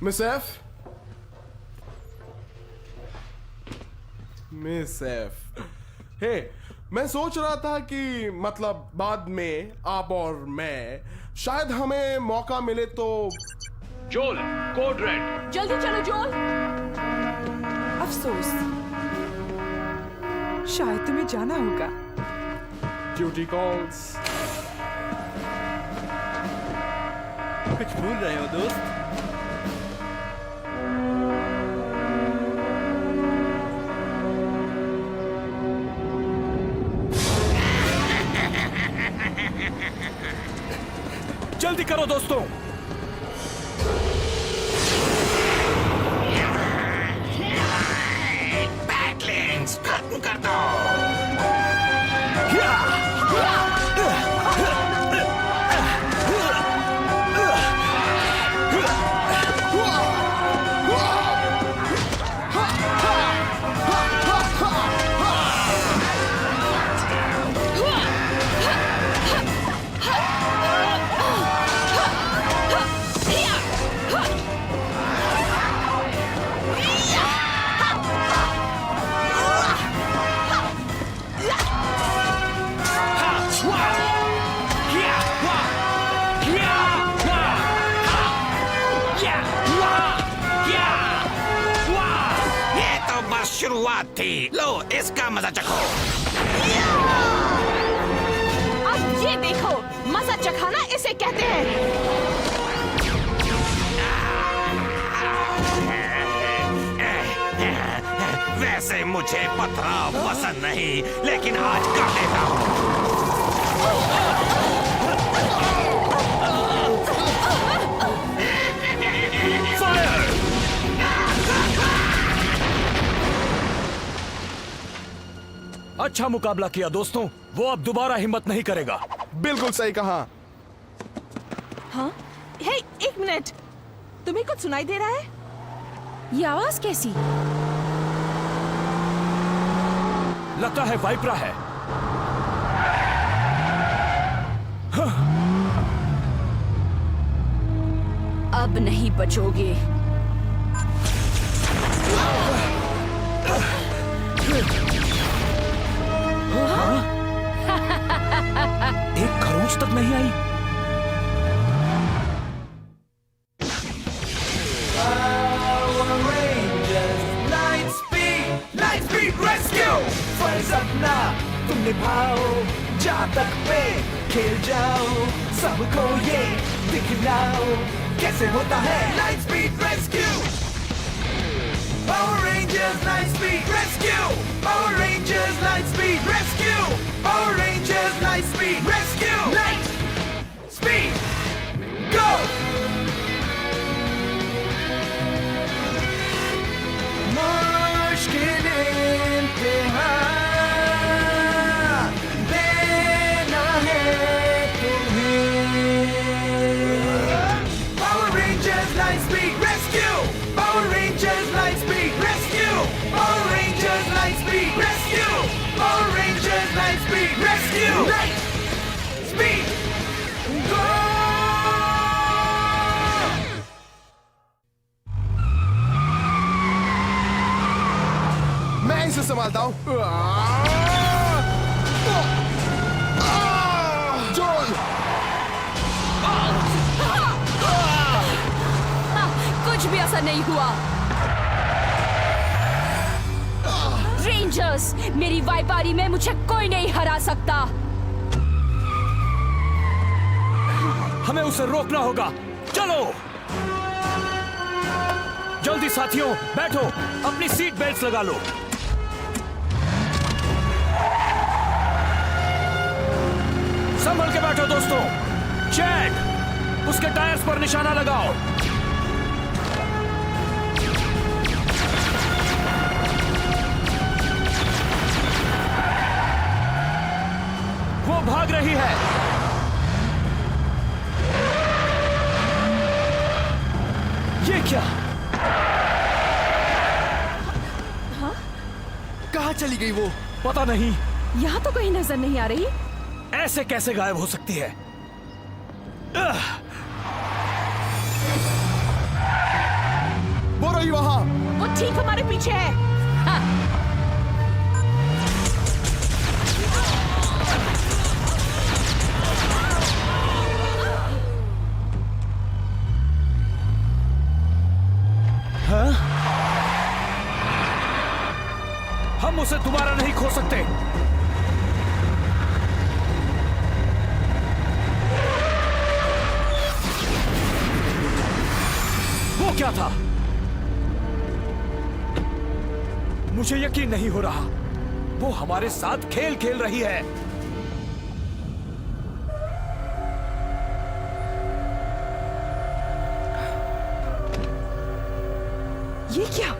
Miss F, miss F, हे, मैं सोच रहा था कि मतलब बाद में आप और मैं शायद हमें मौका मिले तो। जोल, कोड रेड। जल्दी चलो जोल। अफसोस, शायद तुम्हें जाना होगा। Duty calls. कुछ भूल रहे हो दोस्त? जल्दी करो दोस्तों। बैटलिंग्स खत्म कर दो। शुरुआत थी, लो इसका मजा चखो। अब ये देखो, मजा चखाना इसे कहते हैं। वैसे मुझे पथराव पसंद नहीं, लेकिन आज कर देता हूँ। अच्छा मुकाबला किया दोस्तों, वो अब दोबारा हिम्मत नहीं करेगा। बिल्कुल सही कहा। हाँ? हे, एक मिनट, तुम्हें कुछ सुनाई दे रहा है? ये आवाज कैसी? लगता है वाइपरा है। अब नहीं बचोगे। एक खरोंच तक नहीं आई। अपना तुम निभाओ, जहाँ तक पे खेल जाओ, सबको ये दिखलाओ कैसे होता है light speed rescue. Power Rangers Light Speed Rescue! Power Rangers Light Speed Rescue! Power Rangers Light Speed Rescue! Light Speed Go! मुश्किल इम्तिहान देना है तुम्हें। Power Rangers Light Speed Rescue! Power Rangers Light Speed Rescue! Power Rangers Light Speed Rescue! Power Rangers Light Speed Rescue! Light Speed Go! मैं इसे संभालता हूँ। जोल! कुछ भी असर नहीं हुआ। रेंजर्स, मेरी वाइपारी में मुझे कोई नहीं हरा सकता। हमें उसे रोकना होगा। चलो जल्दी साथियों, बैठो, अपनी सीट बेल्ट्स लगा लो। संभल के बैठो दोस्तों। चैड, उसके टायर्स पर निशाना लगाओ। वो भाग रही है। ये क्या? कहाँ चली गई वो? पता नहीं। यहाँ तो कहीं नजर नहीं आ रही। ऐसे कैसे गायब हो सकती है? वही वहां। वो ठीक हमारे पीछे है। हाँ। हम उसे दोबारा नहीं खो सकते। वो क्या था? मुझे यकीन नहीं हो रहा। वो हमारे साथ खेल खेल रही है। ये क्या?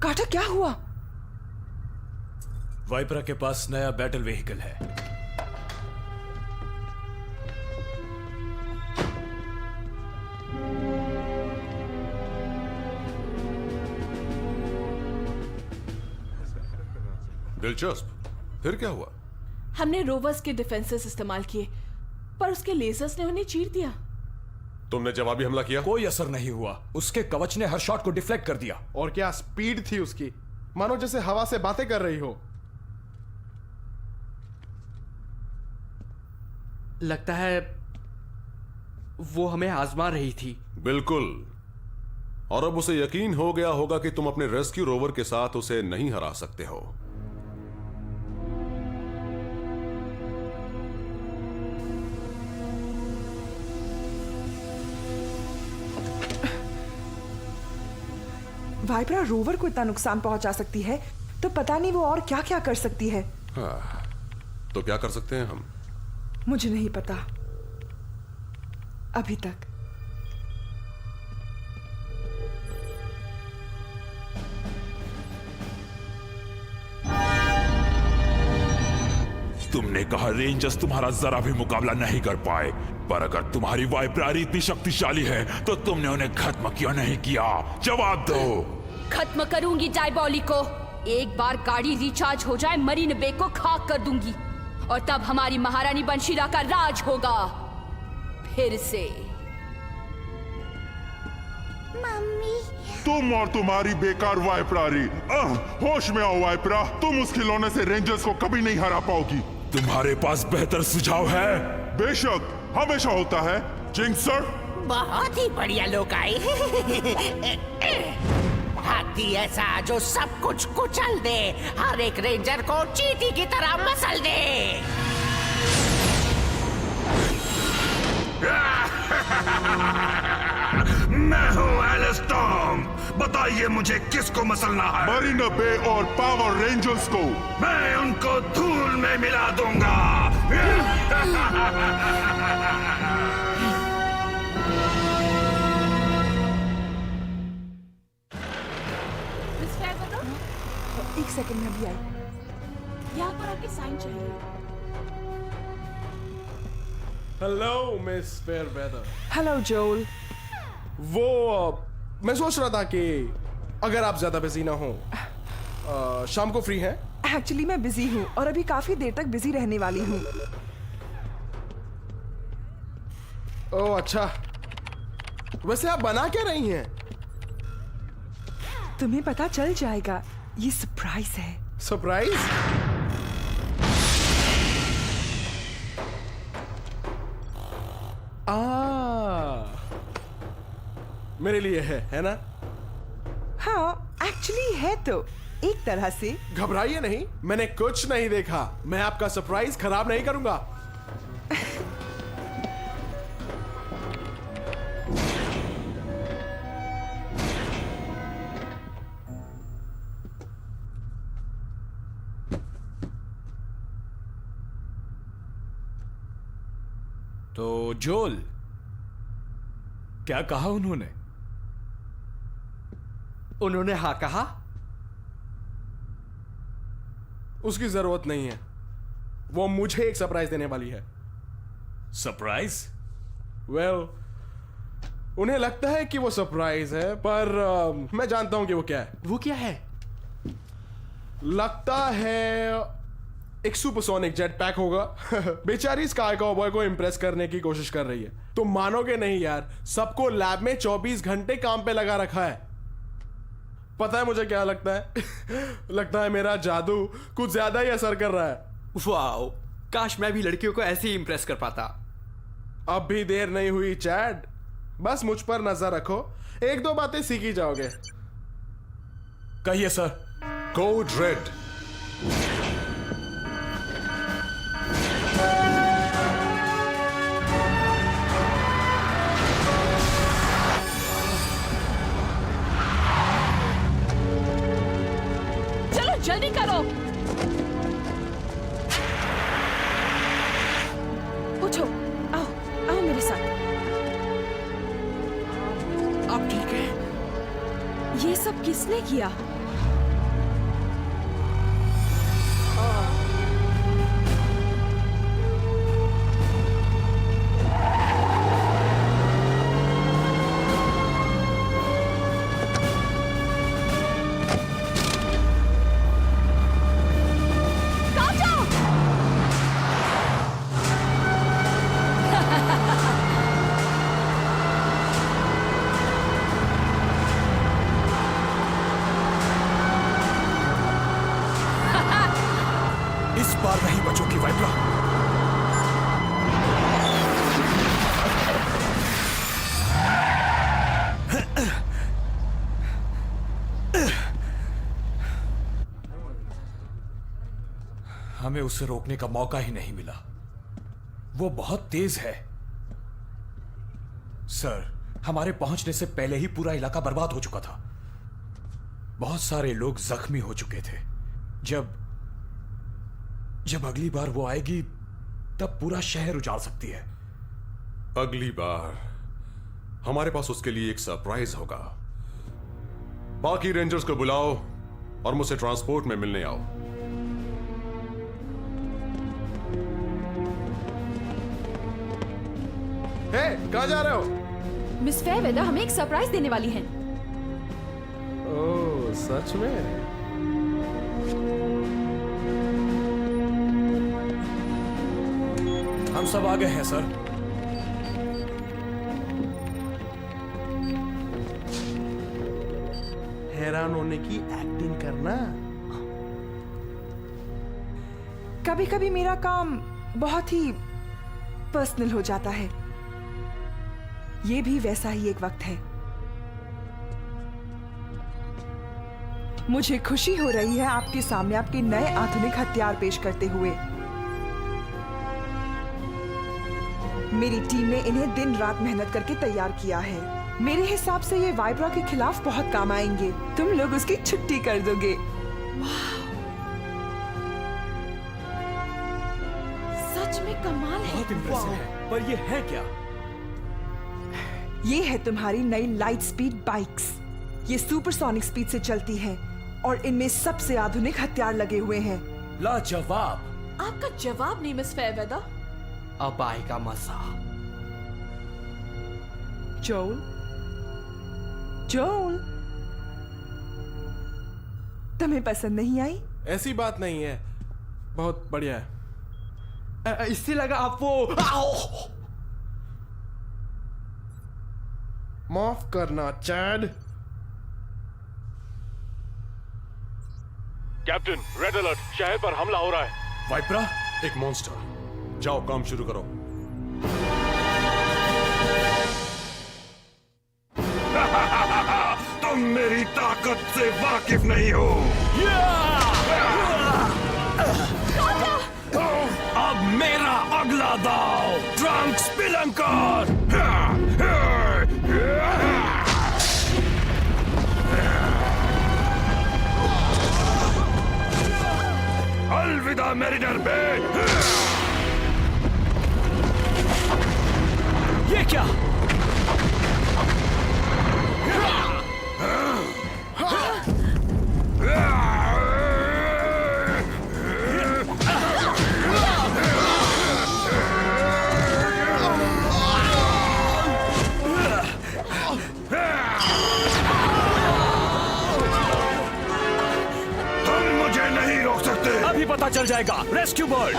काटा, क्या हुआ? वाइपरा के पास नया बैटल व्हीकल है। दिलचस्प। फिर क्या हुआ? हमने रोवर्स के डिफेंसेस इस्तेमाल किए, पर उसके लेजर्स ने उन्हें चीर दिया। तुमने जवाबी हमला किया? कोई असर नहीं हुआ। उसके कवच ने हर शॉट को डिफ्लेक्ट कर दिया। और क्या स्पीड थी उसकी, मानो जैसे हवा से बातें कर रही हो। लगता है वो हमें आजमा रही थी। बिल्कुल। और अब उसे यकीन हो गया होगा कि तुम अपने रेस्क्यू रोवर के साथ उसे नहीं हरा सकते हो। वाइपरा रोवर को इतना नुकसान पहुंचा सकती है, तो पता नहीं वो और क्या क्या कर सकती है। हाँ, तो क्या कर सकते हैं हम? मुझे नहीं पता अभी तक। तुमने कहा रेंजर्स तुम्हारा जरा भी मुकाबला नहीं कर पाए, पर अगर तुम्हारी वाइपरारी इतनी शक्तिशाली है तो तुमने उन्हें खत्म क्यों नहीं किया? जवाब दो। खत्म करूंगी डायबॉली को। एक बार गाड़ी रिचार्ज हो जाए, मरीन बे को खाक कर दूंगी, और तब हमारी महारानी बनशीरा का राज होगा फिर से। मम्मी, तुम और तुम्हारी बेकार वाइपरारी। होश में आओ वाइपरा, तुम उस खिलौने से रेंजर्स को कभी नहीं हरा पाओगी। तुम्हारे पास बेहतर सुझाव है? बेशक, हमेशा होता है। जिंक्सर, बहुत ही बढ़िया लोग आए। हाथी ऐसा जो सब कुछ कुचल दे, हर एक रेंजर को चींटी की तरह मसल दे। मैं हूँ एलिस्टॉर्म। बताइए मुझे किसको मसलना है? मरीन बे और पावर रेंजर्स को। मैं उनको धूल में मिला दूंगा। एक सेकंड में अभी आई। यहाँ पर आपकी साइन चाहिए। Hello miss फेयरवेदर। हेलो जोल। मैं सोच रहा था कि अगर आप ज्यादा बिजी ना हो, शाम को फ्री हैं? एक्चुअली मैं बिजी हूँ और अभी काफी देर तक बिजी रहने वाली हूँ। ओह अच्छा, वैसे आप बना क्या रही हैं? तुम्हें पता चल जाएगा, ये सरप्राइज है। सरप्राइज? मेरे लिए है ना? हाँ, एक्चुअली है तो एक तरह से। घबराइए नहीं, मैंने कुछ नहीं देखा। मैं आपका सरप्राइज खराब नहीं करूंगा। तो जोल, क्या कहा उन्होंने? उन्होंने हाँ कहा। उसकी जरूरत नहीं है, वो मुझे एक सरप्राइज देने वाली है। सरप्राइज? वेल, उन्हें लगता है कि वो सरप्राइज है, पर मैं जानता हूं कि वो क्या है। वो क्या है? लगता है एक सुपरसोनिक जेट पैक होगा। बेचारी स्काई कॉबॉय को इंप्रेस करने की कोशिश कर रही है। तुम मानोगे नहीं यार, सबको लैब में 24 घंटे काम पे लगा रखा है। पता है मुझे क्या लगता है? लगता है मेरा जादू कुछ ज्यादा ही असर कर रहा है। वाओ, काश मैं भी लड़कियों को ऐसे ही इंप्रेस कर पाता। अब भी देर नहीं हुई चैड, बस मुझ पर नजर रखो, एक दो बातें सीख ही जाओगे। कहिए सर। Code red. चलो जल्दी करो। उठो, आओ आओ मेरे साथ। आप ठीक है? ये सब किसने किया? इस बार नहीं बचोगी वाइप्रा। हमें उसे रोकने का मौका ही नहीं मिला। वो बहुत तेज है। सर, हमारे पहुंचने से पहले ही पूरा इलाका बर्बाद हो चुका था। बहुत सारे लोग जख्मी हो चुके थे। जब अगली बार वो आएगी तब पूरा शहर उजाड़ सकती है। अगली बार हमारे पास उसके लिए एक सरप्राइज होगा। बाकी रेंजर्स को बुलाओ और मुझसे ट्रांसपोर्ट में मिलने आओ। हे, कहाँ जा रहे हो? मिस फेयरवेदर हमें एक सरप्राइज देने वाली हैं। ओह, सच में? हम सब आ गए हैं सर। हैरान होने की एक्टिंग करना। कभी कभी मेरा काम बहुत ही पर्सनल हो जाता है। ये भी वैसा ही एक वक्त है। मुझे खुशी हो रही है आपके सामने आपके नए आधुनिक हथियार पेश करते हुए। मेरी टीम ने इन्हें दिन रात मेहनत करके तैयार किया है। मेरे हिसाब से ये वाइब्रा के खिलाफ बहुत काम आएंगे। तुम लोग उसकी छुट्टी कर दोगे। सच में कमाल है। बहुत इम्प्रेसिव है, पर ये है क्या? ये है तुम्हारी नई लाइट स्पीड बाइक्स। ये सुपरसोनिक स्पीड से चलती हैं और इनमें सबसे आधुनिक हथियार लगे हुए हैं। लाजवाब। आपका जवाब नहीं मिस फेयरवेदर। अब आएगा मजा। जोल, जोल, तुम्हें पसंद नहीं आई? ऐसी बात नहीं है, बहुत बढ़िया है। इससे लगा आप वो। माफ करना चैड। कैप्टन, रेड अलर्ट, शहर पर हमला हो रहा है। वाइप्रा, एक मॉन्स्टर। जाओ काम शुरू करो। तुम मेरी ताकत से वाकिफ नहीं हो। अब मेरा अगला दाव, ट्रंक स्पिलंकर। अलविदा मेरिनर बे। ये क्या? तुम मुझे नहीं रोक सकते। अभी भी पता चल जाएगा। Rescue bird.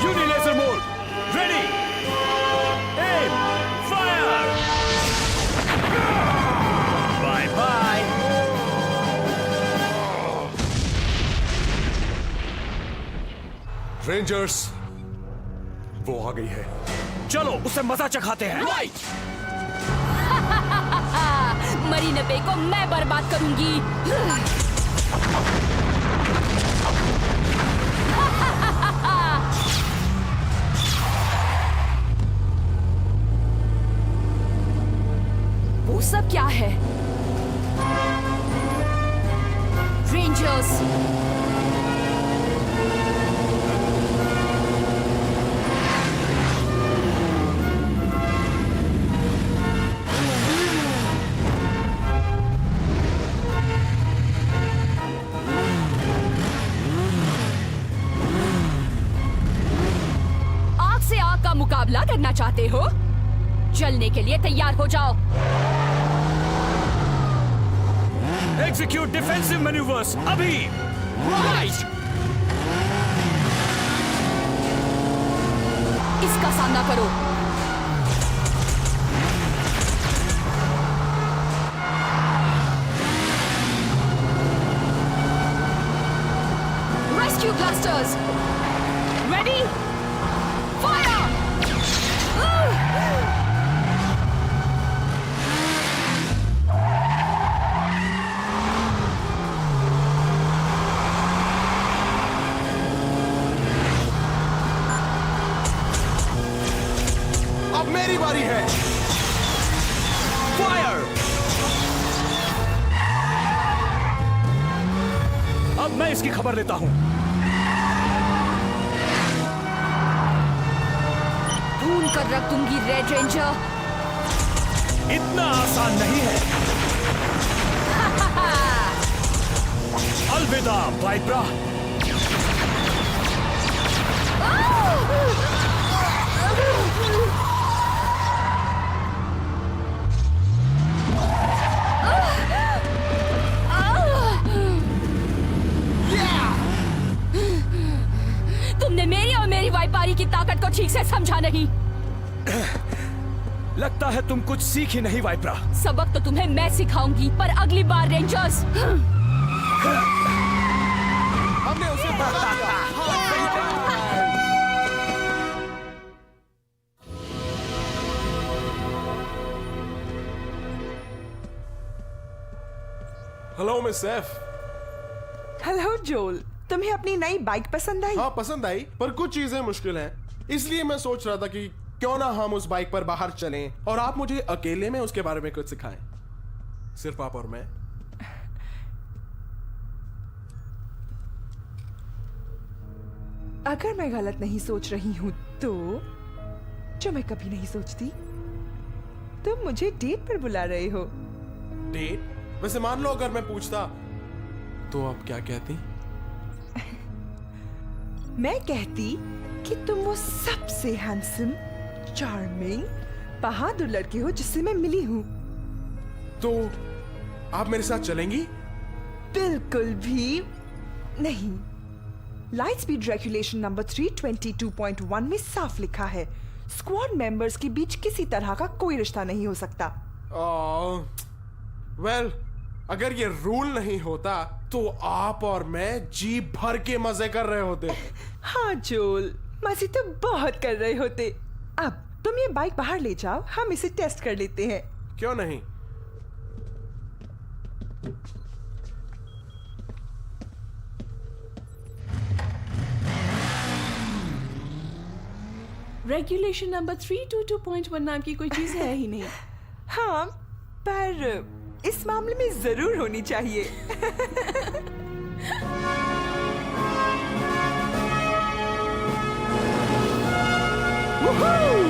Unilaser mode ready. Aim fire. Bye bye. Rangers, वो आ गई है। चलो उसे मजा चखाते हैं। मरीना बे को मैं बर्बाद करूंगी। वो सब क्या है? रेंजर्स, मुकाबला करना चाहते हो? चलने के लिए तैयार हो जाओ। एग्जीक्यूट डिफेंसिव मैन्यूवर्स अभी। राइट। इसका सामना करो। Rescue blasters ready. फायर। अब मेरी बारी है। फायर। अब मैं इसकी खबर लेता हूं। ढूंढ कर रख दूंगी रेड रेंजर। इतना आसान नहीं है। अलविदा वाइब्रा। तुमने मेरी और मेरी वाइपारी की ताकत को ठीक से समझा नहीं। लगता है तुम कुछ सीख ही नहीं वाइब्रा। सबक तो तुम्हें मैं सिखाऊंगी, पर अगली बार रेंजर्स। हमने उसे बता दिया। Hello miss Saif. हेलो जोल, तुम्हें अपनी नई बाइक पसंद आई? हाँ पसंद आई, पर कुछ चीजें मुश्किल हैं। इसलिए मैं सोच रहा था कि क्यों ना हम उस बाइक पर बाहर चलें और आप मुझे अकेले में उसके बारे में कुछ सिखाएं। सिर्फ आप और मैं। अगर मैं गलत नहीं सोच रही हूं तो, जो मैं कभी नहीं सोचती, तुम मुझे डेट पर बुला रहे हो। डेट? वैसे मान लो अगर मैं पूछता तो आप क्या कहती? मैं कहती कि तुम वो सबसे हैंडसम, चार्मिंग, बहादुर लड़के हो जिससे मैं मिली हूं। तो आप मेरे साथ चलेंगी? बिल्कुल भी नहीं। लाइट स्पीड रेगुलेशन नंबर 322.1 में साफ लिखा है, स्क्वाड मेंबर्स के बीच किसी तरह का कोई रिश्ता नहीं हो सकता। वेल, अगर ये रूल नहीं होता तो आप और मैं जी भर के मजे कर रहे होते। हाँ जोल, मजे तो बहुत कर रहे होते। अब तुम ये बाइक बाहर ले जाओ, हम इसे टेस्ट कर लेते हैं। क्यों नहीं? रेगुलेशन नंबर 322.1 नाम की कोई चीज है ही नहीं। हाँ, पर इस मामले में जरूर होनी चाहिए। Woohoo!